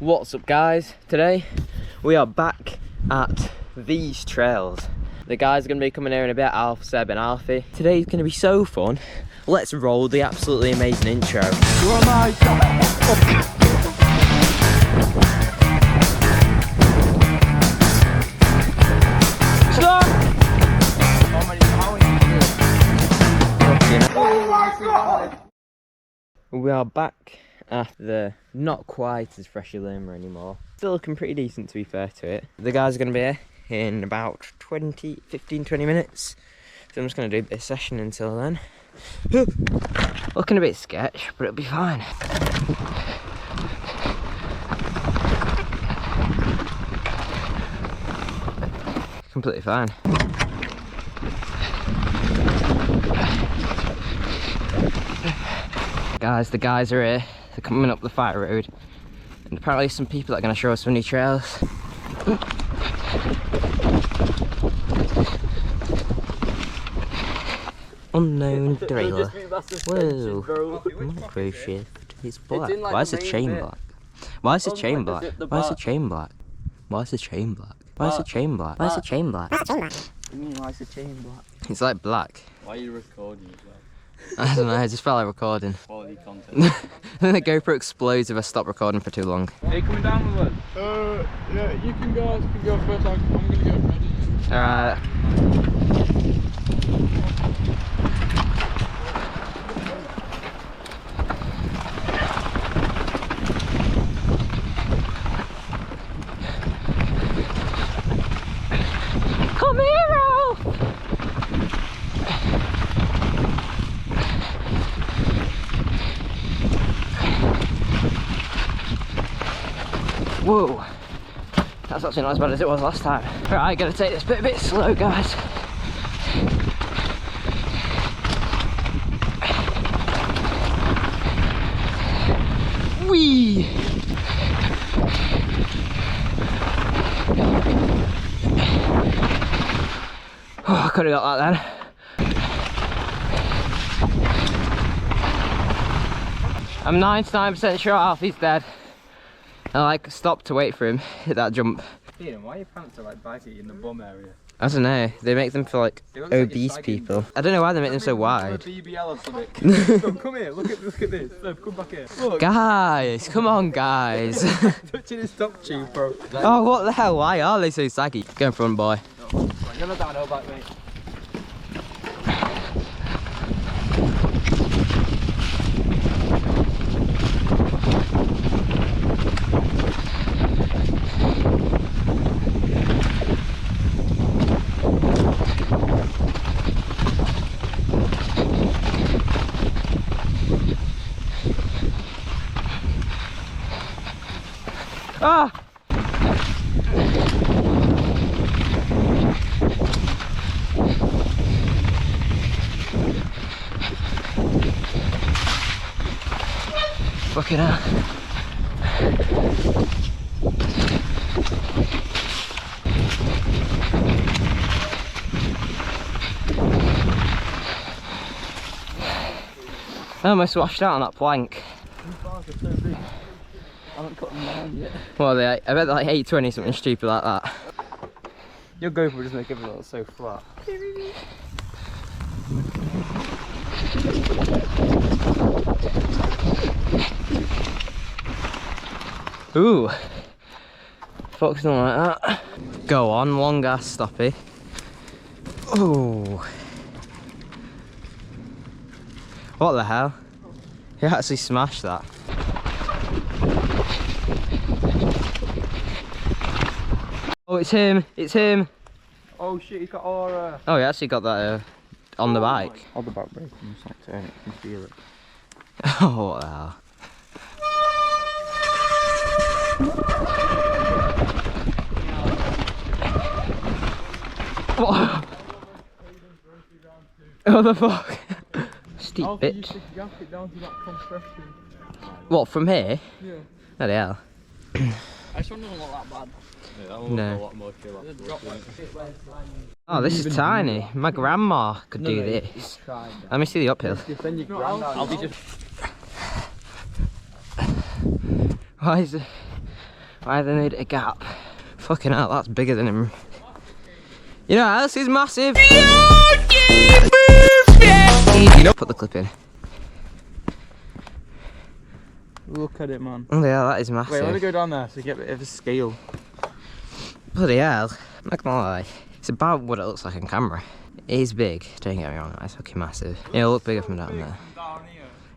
What's up guys? Today we are back at these trails. The guys are going to be coming here in a bit, Alf, Seb and Alfie. Today's going to be so fun. Let's roll the absolutely amazing intro. Stop! We are back at the not quite as freshy limber anymore. Still looking pretty decent to be fair to it. The guys are going to be here in about 15-20 minutes. So I'm just going to do this session until then. Looking a bit sketch, but it'll be fine. Completely fine. Guys, the guys are here. They're coming up the fire road. And apparently some people that are going to show us some new trails. Unknown trailer. Whoa. Micro shift. It's black. Why is the chain black? Why is the chain black? Why is the chain black? Why is the chain black? Why is the chain black? Why is the chain black? What do you mean, why is the chain black? It's like black. Why are you recording as well? I don't know, I just felt like recording. Quality content. Then the GoPro explodes if I stop recording for too long. Are you coming down with us? Yeah, you can go first. I'm gonna get ready. Alright. Come here, Ralph! Whoa, that's actually not as bad as it was last time. Right, gotta take this bit a bit slow, guys. Whee! Oh, I could have got that then. I'm 99% sure Alfie's dead. I like stopped to wait for him, hit that jump. Ian, why are your pants are like baggy in the bum area? I don't know, they make them for like obese people. I don't know why they make them so wide. BBL or something. So come here, look at this. So come back here. Look. Guys, come on guys. Touching his top tube, bro. Oh, what the hell, why are they so saggy? Go in front, boy. I'm gonna downhill back, mate. Ah! Fucking hell. I almost washed out on that plank. I haven't cut them down yet. What are they? I bet they're like 820, something stupid like that. Your GoPro just make everything look so flat. Ooh. Fuck something like that. Go on, long ass stoppy. Ooh. What the hell? He actually smashed that. Oh, it's him! It's him! Oh shit, he's got aura. Oh, he actually got that on the bike. Hold the back brake and just like turn it, you can feel it. Oh, what the hell? What? What the fuck? Steep bit. You should yank it down to that compression. What, from here? Yeah. Bloody hell. I just wonder what that bad. Yeah, that one No. a lot more chill afterwards. Oh, this is tiny. My grandma could do this. Let me see the uphill. Defend your granddad. I'll be just. Why is it? Why have they made it a gap? Fucking hell, that's bigger than him. You know what else is massive? You know, put the clip in. Look at it, man. Oh yeah, that is massive. Wait, let me go down there so you get a bit of a scale. Bloody hell, I'm not gonna lie. It's about what it looks like on camera. It is big, don't get me wrong, it's fucking massive. It'll look bigger from down there.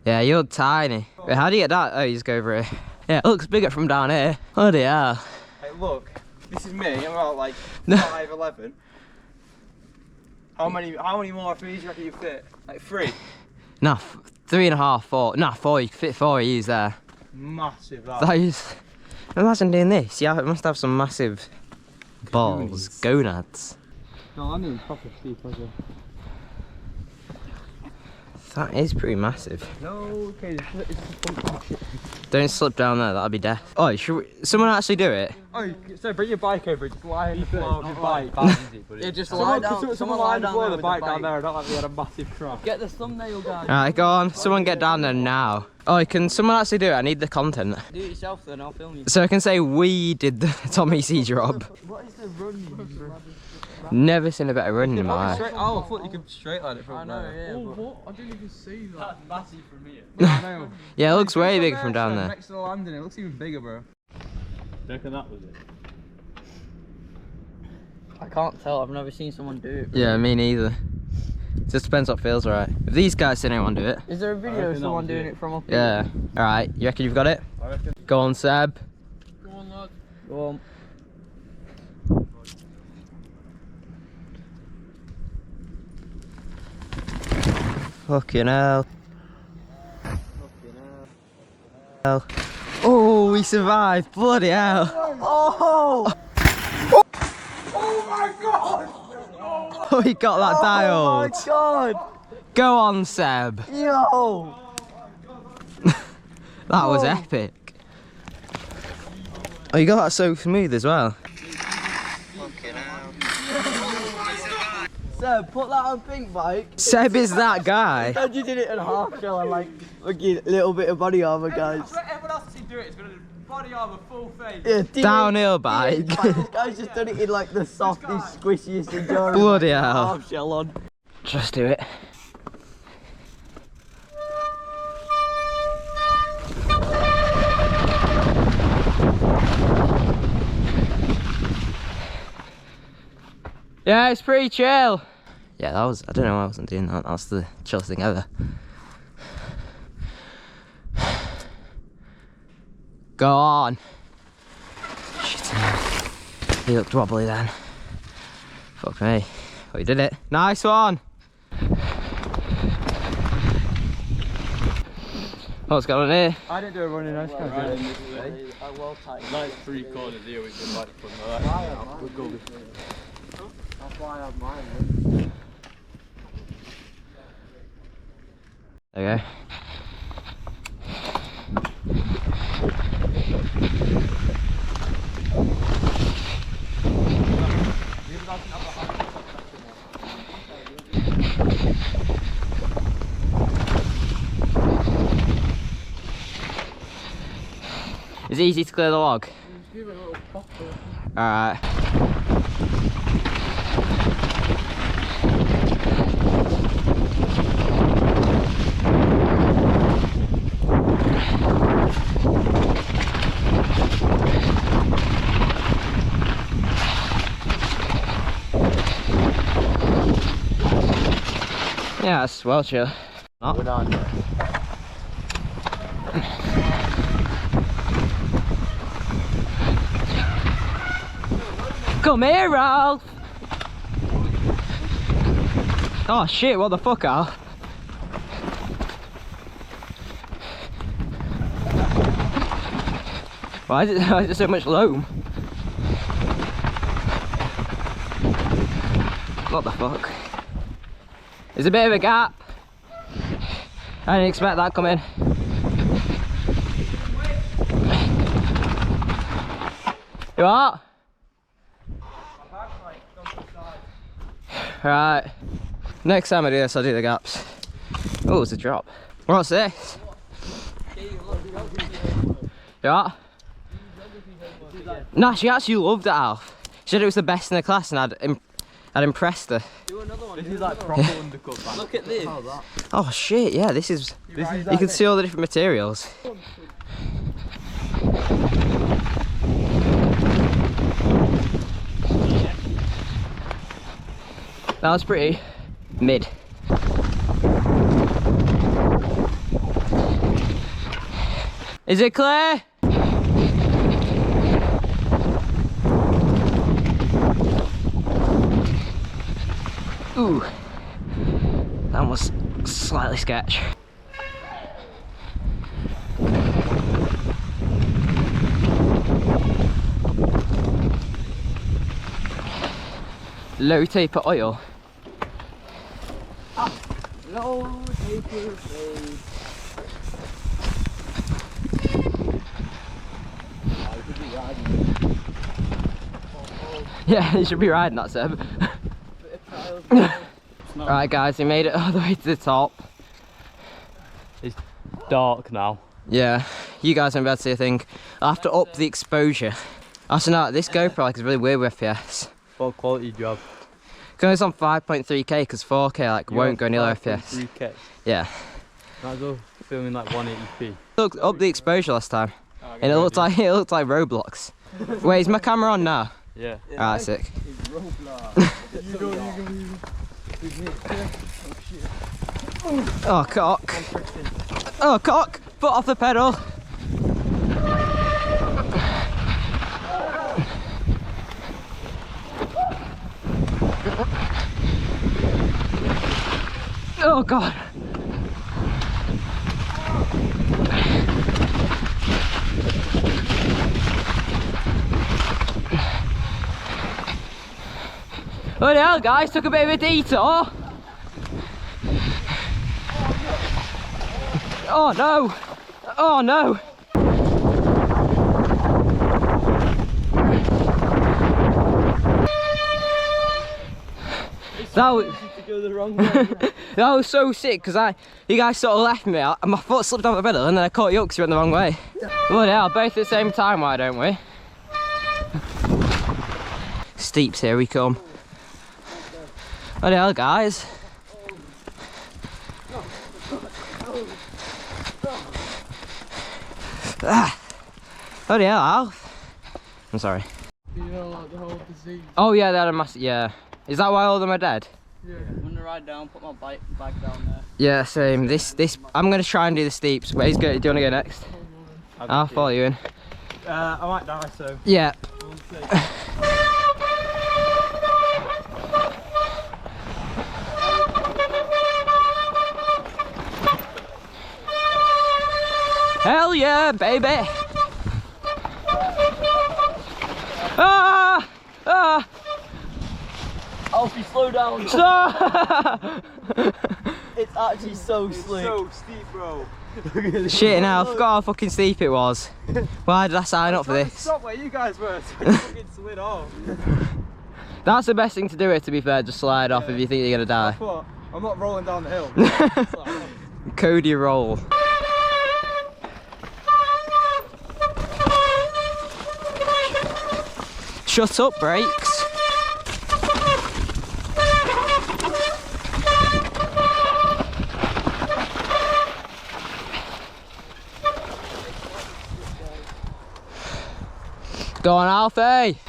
Yeah, you're tiny. Wait, how do you get that? Oh, you just go over here. Yeah, it looks bigger from down here. Bloody hell. Hey, look, this is me, I'm about like 5'11". How many more of these do you reckon you fit? Like 3? Nah, 3.5, 4. Nah, 4, you can fit 4 of these there. Massive, that. That is... Imagine doing this. Yeah, it must have some massive balls, gonads. No, I'm doing proper steep, as well. That is pretty massive. No, okay, it's shit. Don't slip down there, that'll be death. Oh, should someone actually do it? Oh, so bring your bike over, just lie on the floor of your bike. Yeah, just lie down. Someone lie on the floor of the bike down there, not like we had a massive crash. Get the thumbnail, guys. Alright, go on. Someone get down there now. Oh, can someone actually do it? I need the content. Do it yourself then, I'll film you. So I can say we did the Tommy C job. What is the run? Never seen a better run in my life. Oh, I thought you could straight line it from I know, there. yeah. Oh, but what? I didn't even see that. That's massive from here. I know. Yeah, it looks way From bigger from down Sam, there. Next to the landing, it looks even bigger, bro. Do you reckon that was it? I can't tell, I've never seen someone do it. Yeah, me neither. Just depends what feels right. If these guys didn't want to do it. Is there a video of reckon that someone was doing it. it from up here? Yeah. Alright, you reckon you've got it? I reckon. Go on, Seb. Go on, lad. Go on. Fucking hell. Oh, we survived. Bloody hell. Oh! Oh, he got that dialed. Oh my god! Go on, Seb. Yo! That was epic. Oh, you got that so smooth as well. Seb, put that on pink bike. Seb is that guy. And you did it in half shell and like fucking little bit of body armour, guys. Everyone else has do it, it's got a body armour, full face. Yeah, did Downhill it, bike. did it. Like, this guy's just done it in like the softest, squishiest endurance. Bloody hell. Half shell on. Just do it. Yeah, it's pretty chill. Yeah, that was, I don't know why I wasn't doing that. That's the chillest thing ever. Go on. Shit. He looked wobbly then. Fuck me. Oh, you did it. Nice one. What's going on here? I didn't do a running, I just can't do it. Well tight. Nice 3 corners here with your bike from there. We'll go this way. That's why I have mine. There you go. It's easy to clear the log. Just give it a little pop. Alright. Yeah, it's well chill. We're done. Come here, Ralph! Oh shit, what the fuck, Al? Why is it so much loam? What the fuck? There's a bit of a gap. I didn't expect that coming. You what? Right. Next time I do this, I'll do the gaps. Oh, it's a drop. What's this? You what? Nah, she actually loved it, Alf. She said it was the best in the class and I'd impressed her. Do another one. This is like proper undercut back. Look at this. Oh shit, yeah, this is you can see all the different materials. That was pretty mid. Is it clear? Ooh, that was slightly sketch. Low taper oil. Low taper blade. Yeah, you should be riding that, Seb. Right guys, we made it all the way to the top. It's dark now. Yeah, you guys won't be able to see a thing. I'll have to up the exposure. Also no, this GoPro like is really weird with FPS. What quality do you have? Goes on 5.3K because 4K like won't go near FPS. 3K. Yeah. Might as well filming like 180p. Look, up the exposure last time. And it looked like Roblox. Wait, is my camera on now? Yeah. Alright, sick. Oh cock. Oh cock! Foot off the pedal. Oh god. What the hell guys, took a bit of a detour. Oh no! Oh no! That was, that was so sick because you guys sort of left me and my foot slipped off the pedal and then I caught you up because you went the wrong way. Bloody hell, both at the same time, why don't we? Steeps, here we come. Bloody hell guys. Ah. Bloody hell, Alf. I'm sorry. You know, like the whole disease. Oh yeah, they had a massive, yeah. Is that why all of them are dead? Yeah. I'm gonna ride down, put my bike back down there. Yeah, same. This, I'm gonna try and do the steeps. Wait, do you wanna go next? I'll follow you in. I might die, so. Yeah. Hell yeah, baby! Ah! Ah! Alfie, slow down. Stop! It's actually so slick. So steep, bro. Shit, now I forgot how fucking steep it was. Why did I sign up for this? Stop where you guys were, so you fucking slid off. That's the best thing to do it, to be fair, just slide off if you think you're gonna die. What? I'm not rolling down the hill. Cody roll. Shut up, brakes. Go on, Alfie.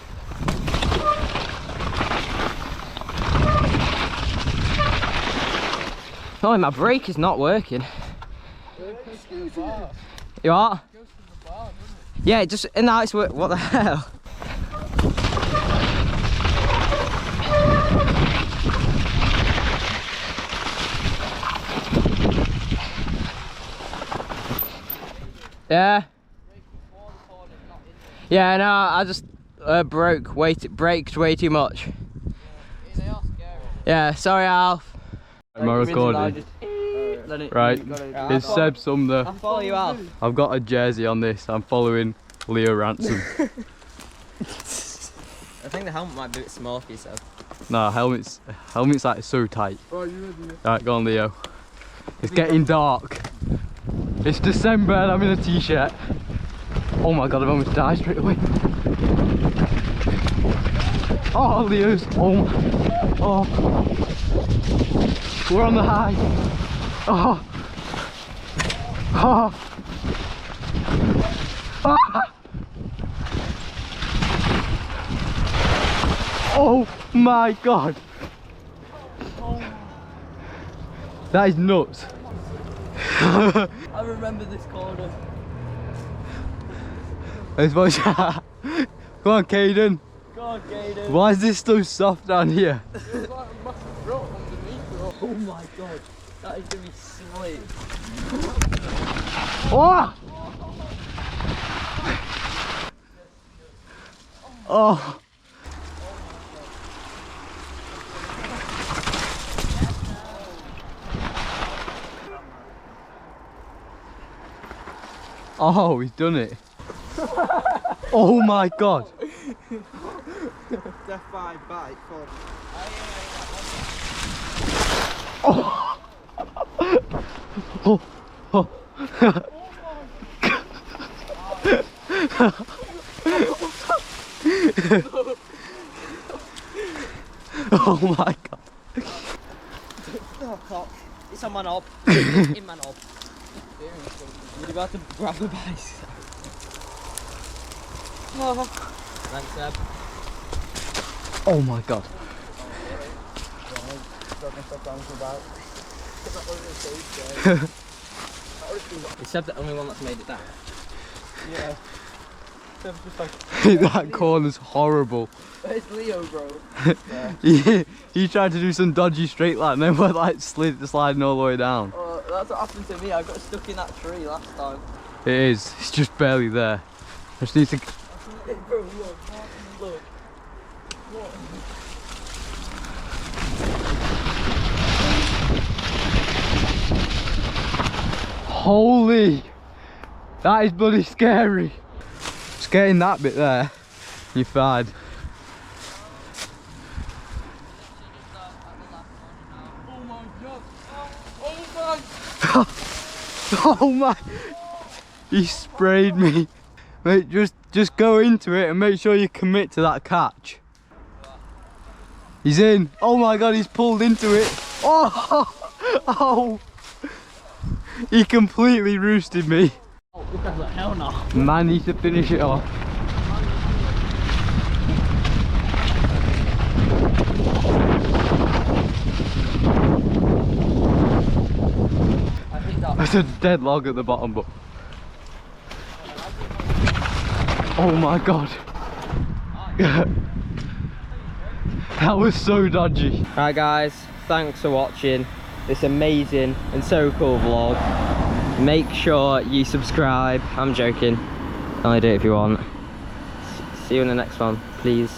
Oh, my brake is not working. You what? Yeah, it just, and now it's work. What the hell? Yeah. Yeah, no, I just braked way too much. Yeah, sorry, Alf. Am I recording? Right, it's Seb Sumner. I'll follow you, Alf. I've got a jersey on this. I'm following Leo Ransom. I think the helmet might be a bit small for yourself. Nah, helmet's like so tight. Right, go on, Leo. It's getting dark. It's December and I'm in a t-shirt. Oh my god, I've almost died straight away. Oh, Leo's. Oh my. Oh. We're on the high. Oh. Oh. Ah. Oh my god. That is nuts. I remember this corner. Come on, Caden. Go on, Gaden. Why is this so soft down here? There's like a massive rock underneath it. Oh my god, that is gonna be slick. Oh! Oh! Oh, he's done it. Oh my god. Death by bike. Oh. Oh. Oh. Oh my god. Oh, cock. It's on my knob. In my knob. You're about to grab the bike. Oh. Thanks, Seb. Oh my god. Is Seb the only one that's made it down? Yeah. Seb's just like, That corner's horrible. Where's Leo, bro? He tried to do some dodgy straight line and then we're like sliding all the way down. That's what happened to me. I got stuck in that tree last time. It is. It's just barely there. I just need to. Bro, look. Look. What? Holy! That is bloody scary. Just getting that bit there, you're fine. Oh my god. Oh my. Oh my! He sprayed me. Mate, just go into it and make sure you commit to that catch. He's in. Oh my god, he's pulled into it. Oh! Oh! He completely roosted me. Oh, look at that. Hell no. Man needs to finish it off. I think that. There's a dead log at the bottom, but. Oh my god. That was so dodgy. Right guys, thanks for watching this amazing and so cool vlog. Make sure you subscribe. I'm joking. Only do it if you want. See you in the next one, please.